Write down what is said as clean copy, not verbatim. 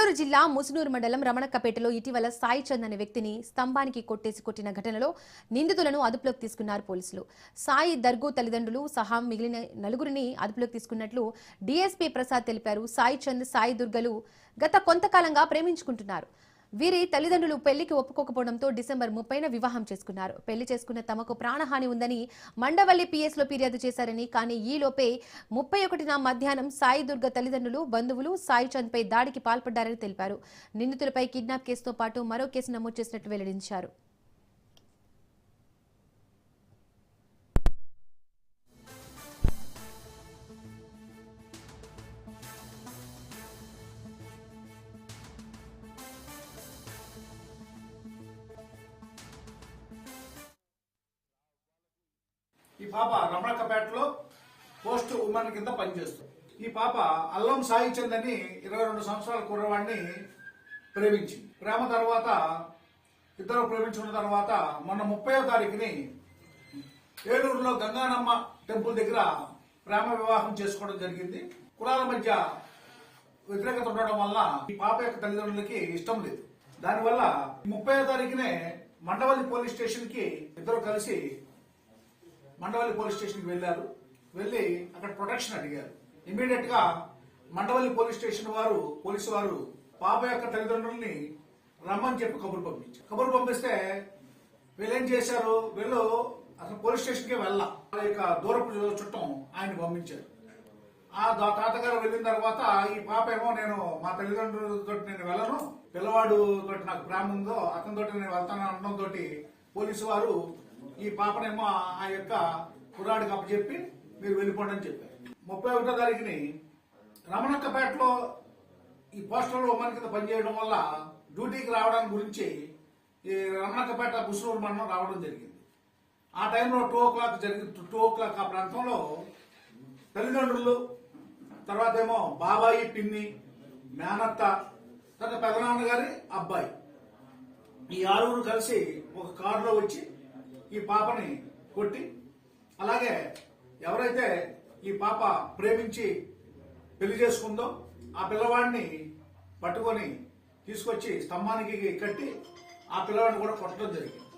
గుంటూరు జిల్లా ముసునూరు మండలం రమణక్కపేటలో ఇటీవల సాయి చంద్ అనే వ్యక్తిని స్తంభానికి కొట్టిన ఘటనలో నిందితులను అదుపులోకి తీసుకున్నారు పోలీసులు. సాయి దర్గు తల్లిదండ్రులు సహా మిగిలిన నలుగురిని అదుపులోకి తీసుకున్నట్లు డీఎస్పీ ప్రసాద్ తెలిపారు. సాయి చంద్, సాయి దుర్గలు గత కొంతకాలంగా ప్రేమించుకుంటున్నారు. వీరి తల్లిదండ్రులు పెళ్లికి ఒప్పుకోకపోవడంతో డిసెంబర్ 30న వివాహం చేసుకున్నారు. పెళ్లి చేసుకున్న తమకు ప్రాణహాని ఉందని మండవల్లి పిఎస్లో ఫిర్యాదు చేశారని, కానీ ఈలోపే 31న మధ్యాహ్నం సాయి దుర్గ తల్లిదండ్రులు, బంధువులు సాయి చంద్ పై దాడికి పాల్పడ్డారని తెలిపారు. నిందితులపై కిడ్నాప్ కేసుతో పాటు మరో కేసు నమోదు చేసినట్లు వెల్లడించారు. ఈ పాప రమణక్కపేటలో పోస్ట్ ఉమెన్ కింద పనిచేస్తుంది. ఈ పాప అల్లం సాయి చంద్ అని 22 సంవత్సరాల కుర్రవాడిని ప్రేమించింది. ప్రేమ తర్వాత ఇద్దరు ప్రేమించుకున్న తర్వాత మొన్న 30వ తారీఖుని ఏలూరులో గంగానమ్మ టెంపుల్ దగ్గర ప్రేమ వివాహం చేసుకోవడం జరిగింది. కులాల మధ్య వ్యతిరేకత ఉండడం వల్ల ఈ పాప యొక్క తల్లిదండ్రులకి ఇష్టం లేదు. దానివల్ల 30వ తారీఖునే మండవల్లి పోలీస్ స్టేషన్ కి ఇద్దరు కలిసి మండవల్లి పోలీస్ స్టేషన్ కి వెళ్లారు. వెళ్లి అక్కడ ప్రొటెక్షన్ అడిగారు. ఇమీడియట్ గా మండవల్లి పోలీస్ స్టేషన్ వారు, పోలీసు వారు పాప యొక్క తల్లిదండ్రుల్ని రమ్మని చెప్పి కబురు పంపిస్తే వీళ్ళేం చేశారు, వీళ్ళు అసలు పోలీస్ స్టేషన్ కి వెళ్ళా, వాళ్ళ యొక్క దూరపు చుట్టం ఆయన పంపించారు. ఆ తాతగారు వెళ్ళిన తర్వాత ఈ పాప ఏమో నేను మా తల్లిదండ్రులతో నేను వెళ్ళను, పిల్లవాడు తోటి నాకు ప్రేమ ఉందో అతనితో నేను వెళ్తాను అనడంతో పోలీసు వారు ఈ పాపనేమో ఆ యొక్క కుర్రాడికి అప్పచెప్పి మీరు వెళ్ళిపోండి అని చెప్పారు. 31వ తారీఖుని రమణక్కపేటలో ఈ పోస్టల్ ఉమెన్ కింద పనిచేయడం వల్ల డ్యూటీకి రావడానికి గురించి ఈ రమణక్కపేట ముసునూరు మండలం రావడం జరిగింది. ఆ టైంలో 2 o'clock ఆ ప్రాంతంలో తల్లిదండ్రులు, తర్వాత ఏమో బాబాయి, పిన్ని, మేనత్త, తర్వాత పెదనాన్నగారి అబ్బాయి, ఈ 6 కలిసి ఒక కారులో వచ్చి ఈ పాపని కొట్టి, అలాగే ఎవరైతే ఈ పాప ప్రేమించి పెళ్లి చేసుకుందో ఆ పిల్లవాడిని పట్టుకొని తీసుకొచ్చి స్తంభానికి కట్టి ఆ పిల్లవాడిని కూడా కొట్టడం జరిగింది.